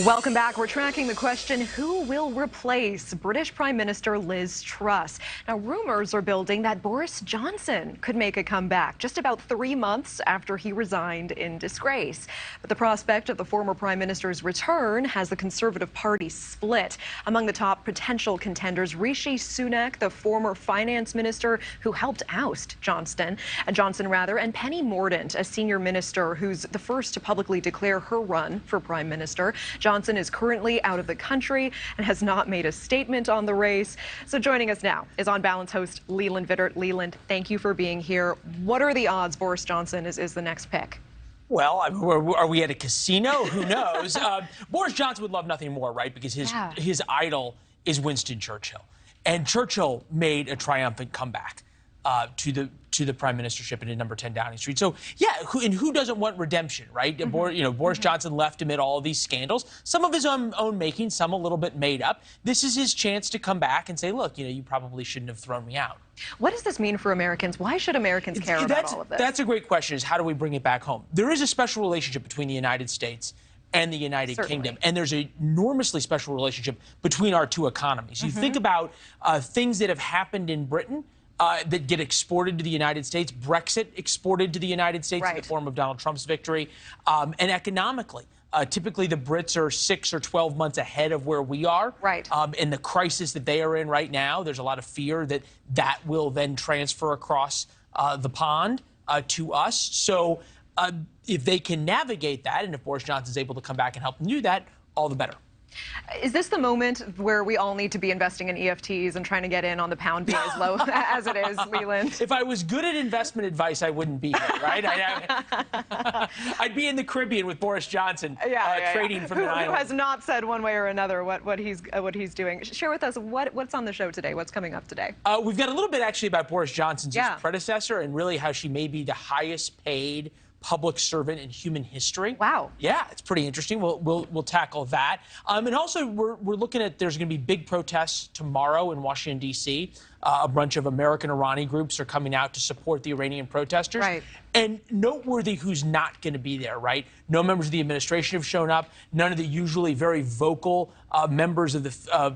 Welcome back. We're tracking the question, who will replace British Prime Minister Liz Truss? Now, rumors are building that Boris Johnson could make a comeback just about 3 months after he resigned in disgrace. But the prospect of the former Prime Minister's return has the Conservative Party split. Among the top potential contenders, Rishi Sunak, the former finance minister who helped oust Johnson, and Penny Mordaunt, a senior minister who's the first to publicly declare her run for Prime Minister. Johnson is currently out of the country and has not made a statement on the race. So joining us now is On Balance host Leland Vittert. Leland, thank you for being here. What are the odds Boris Johnson is the next pick? Well, are we at a casino? Who knows? Boris Johnson would love nothing more, right? Because his idol is Winston Churchill. And Churchill made a triumphant comeback to the prime ministership in number 10 Downing Street. So, yeah, who doesn't want redemption, right? Boris Johnson left amid all of these scandals, some of his own making, some a little bit made up. This is his chance to come back and say, look, you probably shouldn't have thrown me out. What does this mean for Americans? Why should Americans care about all of this? That's a great question, is how do we bring it back home? There is a special relationship between the United States and the United Kingdom. And there's an enormously special relationship between our two economies. You think about things that have happened in Britain that get exported to the United States, Brexit exported to the United States in the form of Donald Trump's victory, and economically. Typically, the Brits are 6 or 12 months ahead of where we are. In the crisis that they are in right now, there's a lot of fear that that will then transfer across the pond to us. So if they can navigate that, and if Boris Johnson is able to come back and help them do that, all the better. Is this the moment where we all need to be investing in EFTs and trying to get in on the pound being as low as it is, Leland? If I was good at investment advice, I wouldn't be here, right? I'd be in the Caribbean with Boris Johnson trading from the island. Who has not said one way or another what he's doing. Share with us what's on the show today. What's coming up today? We've got a little bit actually about Boris Johnson's predecessor and really how she may be the highest paid public servant in human history. Wow. Yeah, it's pretty interesting. We'll tackle that. And also, we're looking at, there's going to be big protests tomorrow in Washington, D.C. A bunch of American Irani groups are coming out to support the Iranian protesters. And noteworthy who's not going to be there, right? No members of the administration have shown up. None of the usually very vocal members of the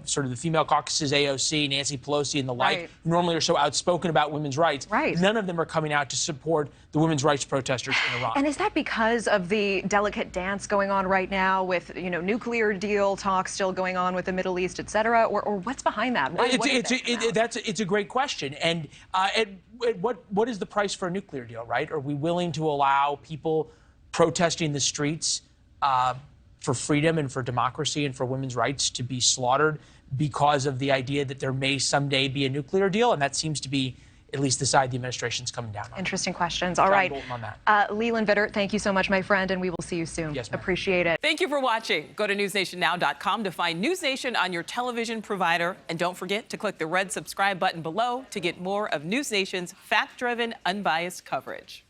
sort of the female caucuses, AOC, Nancy Pelosi, and the like, who normally are so outspoken about women's rights. None of them are coming out to support the women's rights protesters in Iran. And is that because of the delicate dance going on right now with, nuclear deal talks still going on with the Middle East, et cetera? Or what's behind that? It's a great question. And what is the price for a nuclear deal, right? Are we willing to allow people protesting the streets for freedom and for democracy and for women's rights to be slaughtered because of the idea that there may someday be a nuclear deal? And that seems to be at least the side the administration's coming down on. Interesting questions. All right. Leland Vittert, thank you so much, my friend, and we will see you soon. Yes, ma'am. Appreciate it. Thank you for watching. Go to newsnationnow.com to find NewsNation on your television provider. And don't forget to click the red subscribe button below to get more of NewsNation's fact-driven, unbiased coverage.